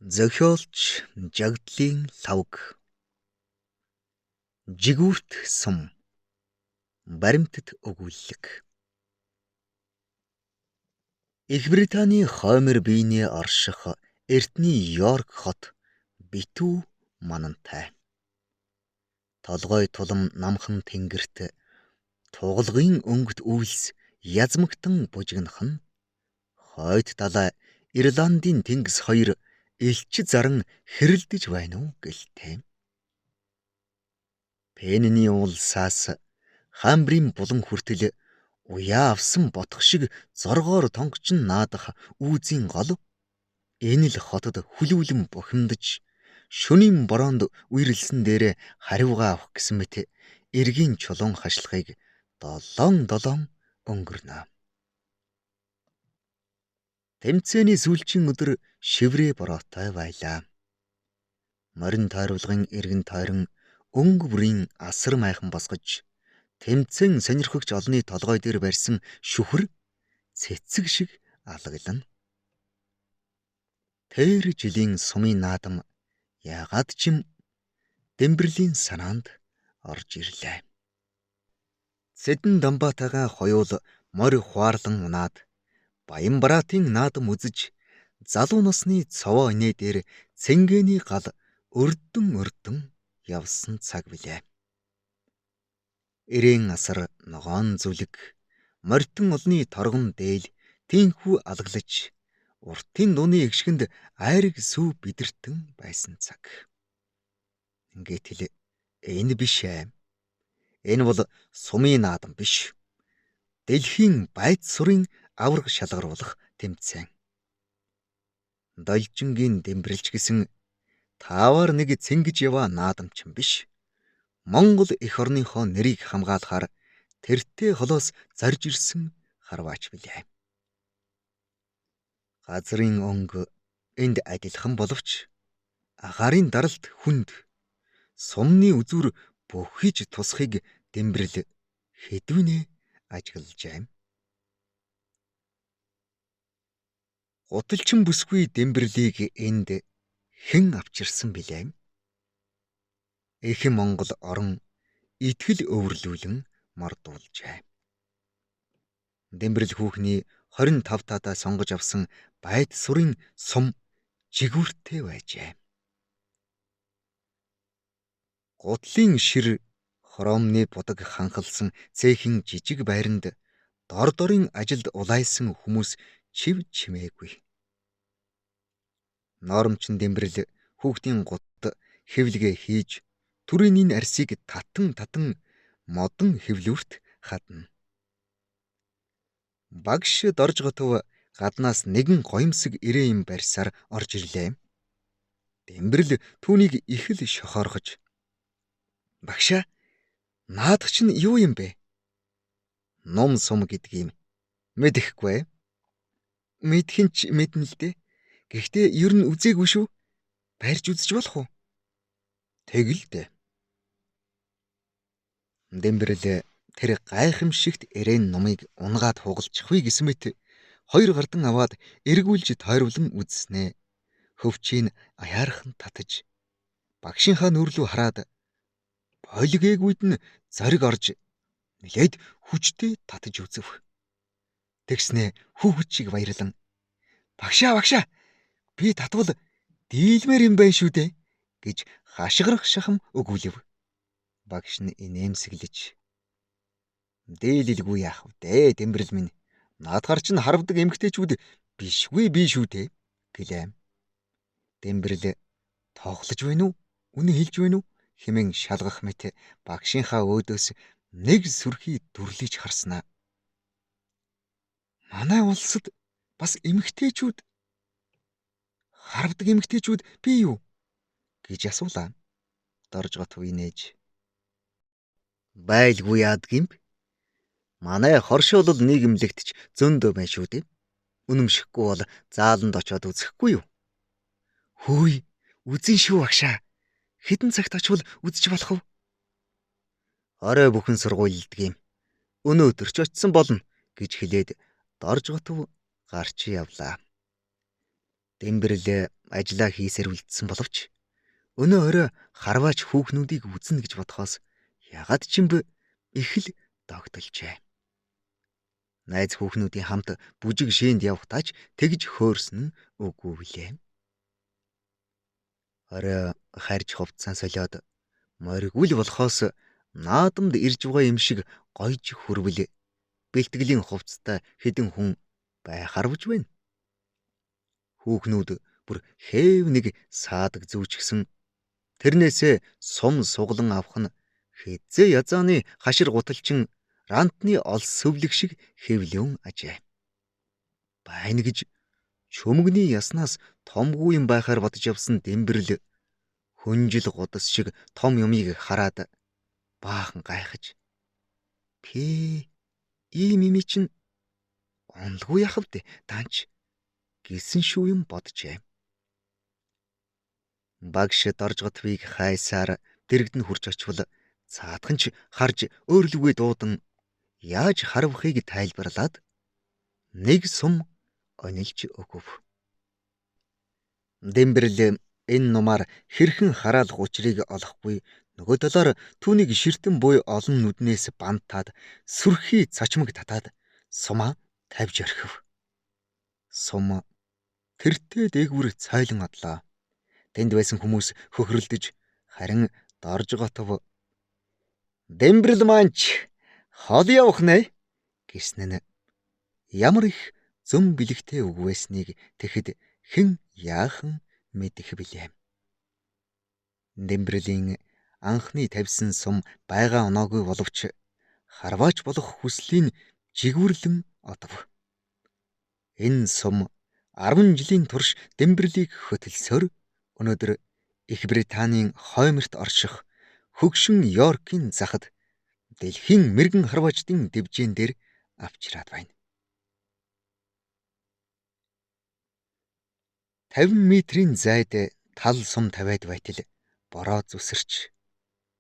Зохиолч Жагдлын лавг. Жигүүрт сум. Баримтат өгүүлэг. Их Британий хоймор биений орших эртний Йорк хот битүү манантай. Толгой тулам намхан тэнгэрт тугалгын өнгөт үйлс язмагтан бужигнах нь хойд талаа Ирландын тэнгис хоёр элч заран хэрэлдэж байна уу гэлтэй. Пенний уулсаас хамбрын булан хүртэл уяа авсан ботх шиг зоргоор тонгочин наадах үүзийн гол энэ л хотод хүлүүлэн бухимдаж шөнийн бороонд үерэлсэн дээрээ хариугаа авах гэсэн мэт эргийн чулуун хашлахыг долоон өнгөрнө. Тэмцээний сүүлчийн өдөр шиврээ бороотой байлаа. Морин тойрволгын эргэн тойрон өнгө бүрийн асар майхан босгож тэмцэн сонирхогч олны толгой дээр барьсан шүхэр цэцэг шиг алгална. Тэр жилийн сумын наадам яагаад ч юм Дэмбэрлийн санаанд орж ирлээ. Сэдэн Дамбаатайгаа хоёул морь хуарлан унаад Баян Бараатын наадам үзэж залуу насны цовоо инээ дээр цэнгэний гал өрдөн явсан цаг билээ. Эрээн асар ногоон зүлэг морьтон олны торгон дээл тийхүү алгалж уртын дууны эгшгэнд айраг сүв бидэртэн байсан цаг. Гэтэл энэ биш ээ. Энэ бол сумын наадам биш. Дэлхийн байд сурын авраг шалгаруулах тэмцээн. Должингийн Дэмбэрэлч гэсэн таавар нэг цэнгэж яваа наадамчин биш. Монгол эх орныхоо нэрийг хамгаалахаар тэртээ холоос зарж ирсэн харваач билээ. Газрын өнгө энд адилхан боловч агарын даралт хүнд сумны үзүр бүхэж тусахыг Дэмбэрэл хэдвэнэ ажиглажээ. Гуталчин бүсгүй Дэмбэрлийг энд хэн авчирсан билээ? Их Монгол орон итгэл өвөрлүүлэн мордуулжээ. Дэмбэрэл хүүхний 25 таатаа сонгож авсан байд сурын сум жигүүртэй байжээ. Гутлын шир хромны будаг ханхалсан цээхэн жижиг байранд дордорын ажилд улайсан хүмүүс чив чимээгүй. Норомчин Дэмбэрэл хүүхдийн гут хэвлэгээ хийж түрээний арсыг татан модон хэвлүүрт хадна. Багш дорж готов гаднаас нэгэн гоёмсог ирээ юм барьсаар орж ирлээ. Дэмбэрэл түүнийг их л шохоорхож "Багшаа, наадах чинь юу юм бэ?" "Ном сум гэдэг юм. Мэдэхгүй." "Мэдхэн ч мэднэ л дээ. Гэхдээ ер нь үзээгүй шүү. Барьж үзэж болох уу?" "Тэгэл дээ." Дэмбэрэл тэр гайхамшигт эрээн номыг унгаад хугалчихвээ гэсэн мэт хоёр гардан аваад эргүүлж тойрволон үзснэ. Хөвчийг аяархан татаж багшийнхаа нүур рүү хараад болгээгүйд нь зориг орж нэлээд хүчтэй татаж үзв. Тэгснэ хүүхэд шиг баярлан багшаа би татвал дийлмээр юм байна шүү дээ гэж хашгирах шахам өгүүлв. Багш нь инээмсэглэж "Дийлэлгүй яах вэ Дэмбэрэл минь, наадахаар чинь харвдаг эмгтээчүүд бишгүй би шүү дээ" гэлээ. Дэмбэрэл "Тоглож байна уу? Үнэн хэлж байна уу?" хэмээн шалгах мэт багшийнхаа өөдөөс нэг сүрхий дүрлэж харснаа. "Манай улсад бас харвдаг эмгтээчүүд бий юу?" гэж асуулаа. Дорж готов инээж "Байлгүй яадаг юм бэ? Манай хоршоолол нийгэмлэгтч зөндөө байна шүү дээ. Үнэмшихгүй бол зааланд очоод үзэхгүй юу?" "Хөөе, үзэн шүү багшаа. Хэдэн цагт очвол үзэж болох вэ?" "Орой бүхэн сургуульддаг юм. Өнөөдөр ч очсон болно" гэж хэлээд дорж готов гарч явлаа. Дэмбэрэл Ажлаа хийсээр үлдсэн боловч өнөө орой харваач хүүхнүүдийг үзнэ гэж бодохоос ягаад ч юм бэ их л догтолжээ. Найз хүүхнүүдийн хамт бүжиг шээнд явахтаач тэгж хөөрсөн нь үгүй билээ. Орой харж хувцсан солиод моргил болохоос наадамд ирж байгаа юм шиг гойж хүрвэл бэлтгэлийн хувцастай хэдэн хүн байхарвж байна. Хүүхнүүд бүр хээв нэг саадаг зүүчгсэн. Тэрнээсээ сум суглан авах нь хэзээ язааны хашир гуталчин рантны олс сөвлөг шиг хэвлэн ажээ. Байна гэж чөмгний яснаас томгүй юм байхаар бодож явсан Дэмбэрэл хүнжил гудас шиг том юмыг хараад баахан гайхаж ийм ими чинь онлгүй яхав дээ данч гэсэн шүү юм боджээ. Багш доржготвыг хайсаар дэрэгдэн хурж очвол цаадхан ч харж өөрлөгөө дуудан яаж харвахыг тайлбарлаад нэг сум онилж өгөв. Дэмбэрэл энэ нумаар хэрхэн хараалах учрыг олохгүй нөгөө талаар түүнийг ширтэн буй олон нүднээс бантаад сүрхий цочмог татаад сумаа тавьж орхив. Сум тэртээ дээгүр цайлан одлоо. Тэнд байсан хүмүүс хөхрөлдөж харин доржготов Дэмбэрэл манч хол явах нэ гэснэ нь ямар их зөм бэлэгтэй үг байсныг тэгэхэд хэн яахан мэдэх билээ. Дэмбэрэлийн анхны тавьсан сум байгаа оноогүй боловч харваач болох хүслийн жигүүрлэн одов. Энэ сум 10 жилийн турш Дэмбэрэлийг хөтөлсөөр өнөөдөр Их Британийн хойморт орших хөгшин Йоркийн захад дэлхийн мэргэн харваачдын дэвжээн дээр авчираад байна. 50 метрийн зайд тал сум тавиад байтал бороо зүсэрч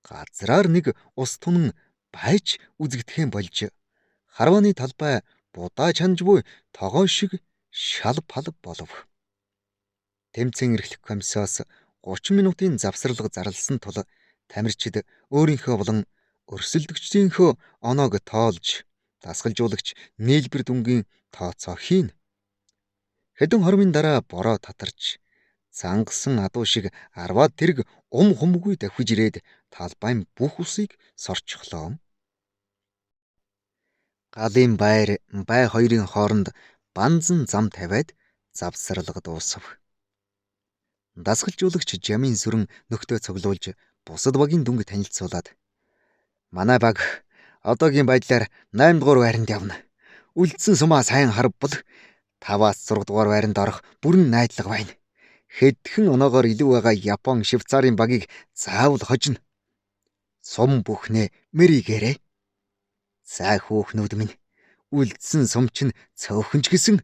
газраар нэг ус тунан байж үзэгдэхэн болж харвааны талбай будаа чанж буй тогоо шиг шал пал болов. Тэмцэн эрхлэх комиссоос 30 минутын завсралга зарласан тул тамирчид өөрийнхөө болон өрсөлдөгчдийнхөө оноог тоолж дасгалжуулагч нийлбэр дүнгийн тооцоо хийн. Хэдэн хормын дараа бороо татарч зангасан адуу шиг 10-аад тэрэг humгүй давхиж ирээд талбайн бүх усыг сорчихлоо. Галын бай хоёрын хооронд банзан зам тавиад завсралга дуусав. Дасгалжуулагч Жамын сүрэн нөхдөө цуглуулж бусад багийн дүнг танилцуулаад манай баг одоогийн байдлаар 8 дугаар байранд явна. Үлдсэн сумаа сайн харвал 5-аас 6 дугаар байранд орох бүрэн найдлага байна. Хэдхэн оноогоор илүү байгаа Япон, Швейцарын багийг заавал хожно. Сум бүхнээ мэрийгээрээ. За хүүхнүүд минь үлдсэн сум чинь цөөхөнч гисэн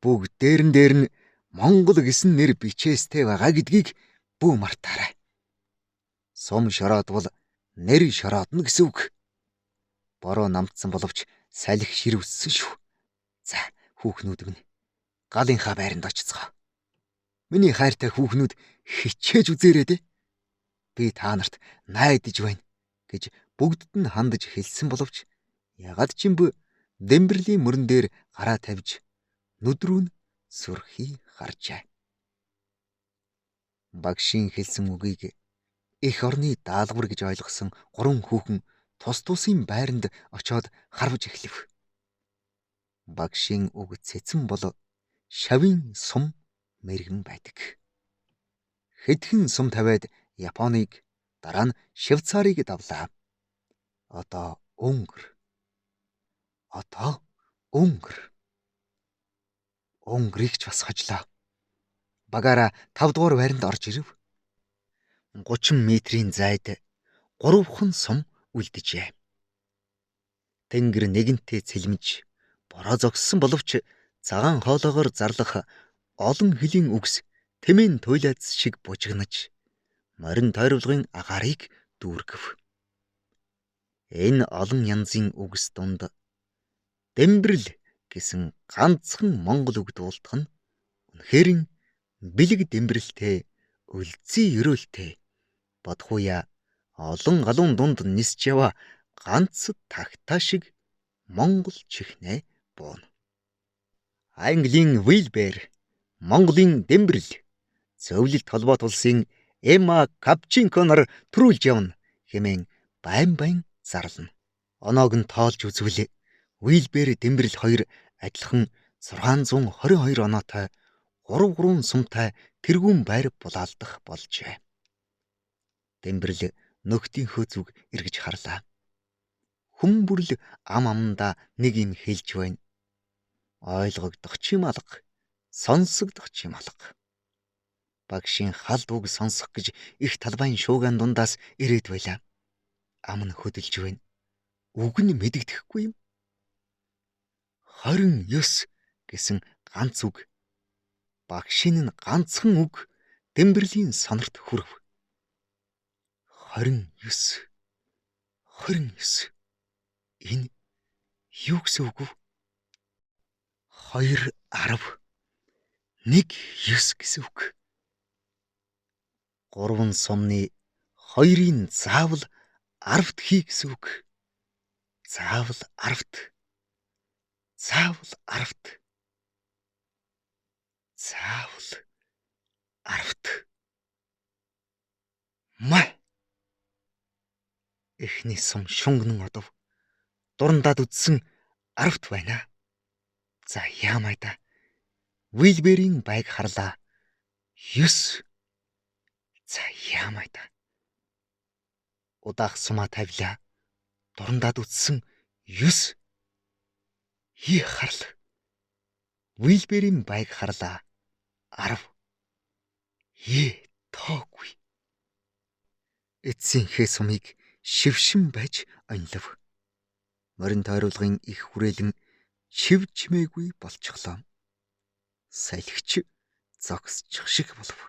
бүгдээр нь Монгол гэсэн нэр бичээстэй байгаа гэдгийг бүү мартаарай. Сум шороодвол нэр шороодно гэсэн үг. Бороо намтсан боловч салхи ширвссэн шүү. За хүүхнүүд минь галынхаа байранд очицгоо. Миний хайртай хүүхнүүд хичээж үзээрэй дээ. Би та нарт найдаж байна гэж бүгдд нь хандаж хэлсэн боловч ягаад ч юм бэ Дэмбэрлийн мөрөн дээр гараа тавьж нүдрүү нь сүрхий харжээ. Багшийн хэлсэн үгийг эх орны даалгавар гэж ойлгосон 3 хүүхэн тус тусын байранд очоод харвж эхлэв. Багшийн үг цэцэн бол шавийн сум мэргэн байдаг. Хэдхэн сум тавиад Японыг дараа нь Швейцарыг давлаа. Одоо Унгрыг ч бас хожлоо. Багаараа 5 дугаар байранд орж ирв. 30 метрийн зайд 3хан сум үлдэжээ. Тэнгэр нэгэнтээ цэлмэж бороо зогссон боловч цагаан хоолоогоор зарлах олон хөлийн үгс тэмээн туйлаац шиг бужигнаж морин тойрволгын агаарыг дүүргэв. Энэ олон янзын үгс дунд Дэмбэрэл гэсэн ганцхан монгол үг дуулдах нь үнэхээр бэлэг дэмбэрэлтэй, өлзий өрөөлтэй, бодхуя олон галуун дунд нисж ява ганц тагтаа шиг Монгол чихнээ бууна. Английн Вилбер, Монголын дэмбэрэл, зөвлөлт холбоот улсын Эмма Капчинко нар төрүүлж явна хэмээн байн зарлана. Оноог нь тоолж үзвэл Вилбер дэмбэрэл хоёр адилхан 622 оноотой 3 сумтай тэргүүн байр булаалдах болжээ. Дэмбэрэл нөхдийнхөө зүг эргэж харлаа. Хүн бүрл ам амдаа нэг юм хэлж байна. Ойлгогдох ч юм алга, сонсогдох ч юм алга. Багшийн халд үг сонсох гэж их талбайн шууган дундаас ирээд байлаа. Ам нь хөдөлж байна. Үг нь мэдэгдэхгүй юм. 29 гэсэн ганц үг. Багшийн нь ганцхан үг дэмбэрлийн сонорт хүрв. 29. Энэ юу гэсэн үг вэ? 2 10 1 9 гэсэн үг. 3 сумны 2-ын заавал 10-т хий гэсэн үг. Заавал 10-т. Заавал 10-т. Заавал 10-т. Май. Эхний сум шунган одов. Дурандаад үдсэн 10-т байна. За яамай да. Вилберийн байг харлаа. 9. За яамай да. Удаах сумаа тавилаа. Дурандаад үдсэн 9. Хий харл. Вилберийн байг харлаа. 10. Тоогүй. Эцсийнхээ сумыг шившин байж онлов. Морин тойруулгын их хүрээлэн чив чимээгүй болчихлоо. Салхич зогсчих шиг болов.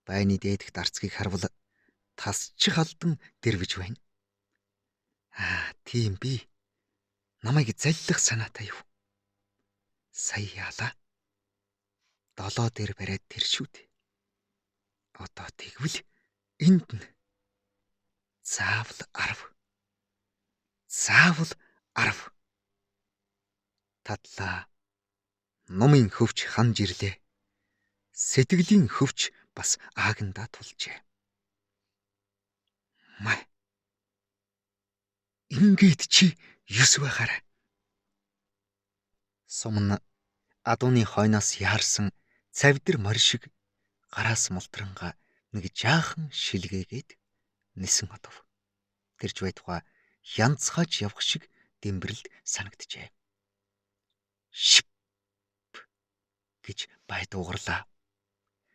Байны дээдх дарцгийг харвал тасчих алдан дэрвэж байна. Тийм би. Намайг заллах санаатай юу? Сая яалаа. 7 дээр бариад тэр шүү дээ. Одоо тэгвэл энд нь заавал 10. Заавал 10. Татлаа. Номын хөвч ханж ирлээ. Сэтгэлийн хөвч бас аагандаа тулжээ. Май. Ингээд чи 9 байхаарай. Сумна адууны хойноос яарсан цавдэр морь шиг гараас мултранга нэг жаахан шилгээгээд нисэн одов. Тэрж байтугай янцгааж явах шиг дэмбэрэлд санагджээ. Шип гэж бай дуугарлаа.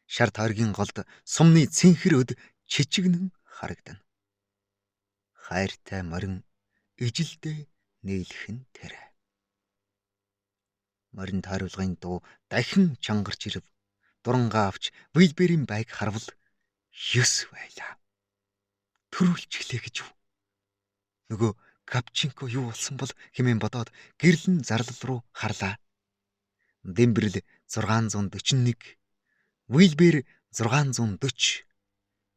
Шар тойргийн голд сумны цэнхэр өд чичигнэн харагдана. Хайртай морин ижилдээ нийлхэн тэр. Морин тойруулгын дуу дахин чангарч ирв. Дурангаа авч Вилберийн байг харвал 9 байлаа. Төрүүлж гэлээ гэж юу? Нөгөө Капчинко юу болсон бол хэмээн бодоод гэрлэн зарлал руу харлаа. Дэмбэрэл 641, Вилбер 640,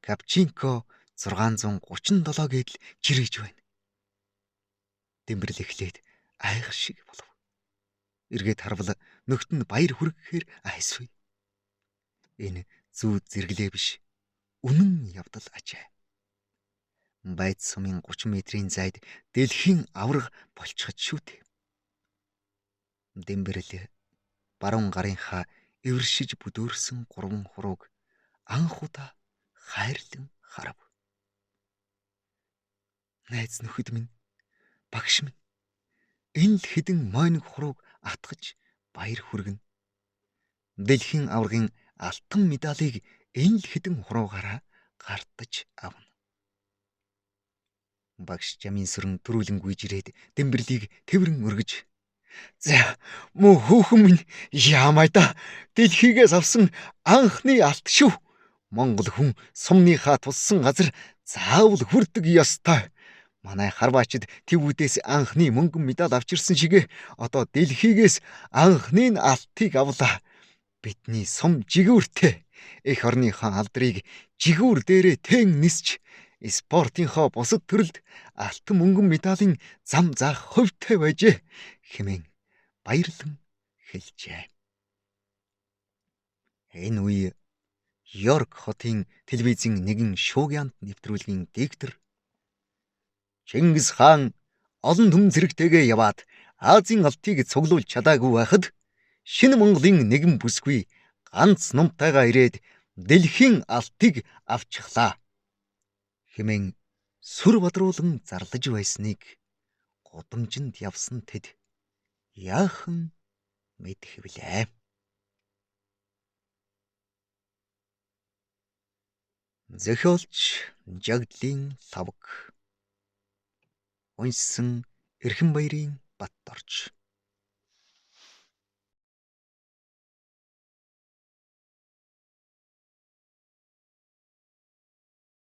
Капчинко 637 гэдэл жирэж байна. Дэмбэрэл эхлээд айх шиг болов. Эргээд харвал нөхд нь баяр хүргэхээр айсвэ. Энэ зүү зэрэглээ биш. Үнэн явдал ажээ. Байд сумын 30 метрийн зайд дэлхийн авраг болчиход шүү дээ. Дэмбэрэл баруун гарынхаа эвэршиж бүдүүрсэн 3 хурууг анх удаа хайрлан харав. Найз нөхөд минь, багш минь, энэ л хэдэн мойног хурууг атгаж баяр хүргэнэ. Дэлхийн аврагын алтан медалийг энэ л хэдэн хуруугаараа гартаж авна. Багш жамын сүрэн төрүүлэн гүйж ирээд Дэмбэрлийг тэврэн өргөж, "За, мөн хүүхэн минь яамай да. Дэлхийгээс авсан анхны алт шүү. Монгол хүн сумныхаа туссан газар заавал хүрдэг ёстой. Манай харваачид тэвүүдээс анхны мөнгөн медаль авчирсан шигэ одоо дэлхийгээс анхны алтыг авлаа. Бидний сум жигүүртэй эх орныхон алдрыг жигүүр дээрээ тэн нисч спортынхоо бусад төрөлд алтан мөнгөн медалийн зам заах хувьтай байжээ хэмээн баярлан хэлжээ. Энэ үе Йорк хотын телевизийн нэгэн шуугиант нэвтрүүлгийн диктор Чингис хаан олон түмэн зэрэгтэйгээ яваад Азийн алтыг цуглуулж чадаагүй байхад шинэ Монголын нэгэн бүсгүй ганц нумтайгаа ирээд дэлхийн алтыг авчихлаа хэмээн сүр бадруулан зарлаж байсныг гудамжинд явсан тэд яахан мэдэх вүлээ. Зохиолч Жагдлын лавг. Уншсан Эрхэнбаярын Батторч.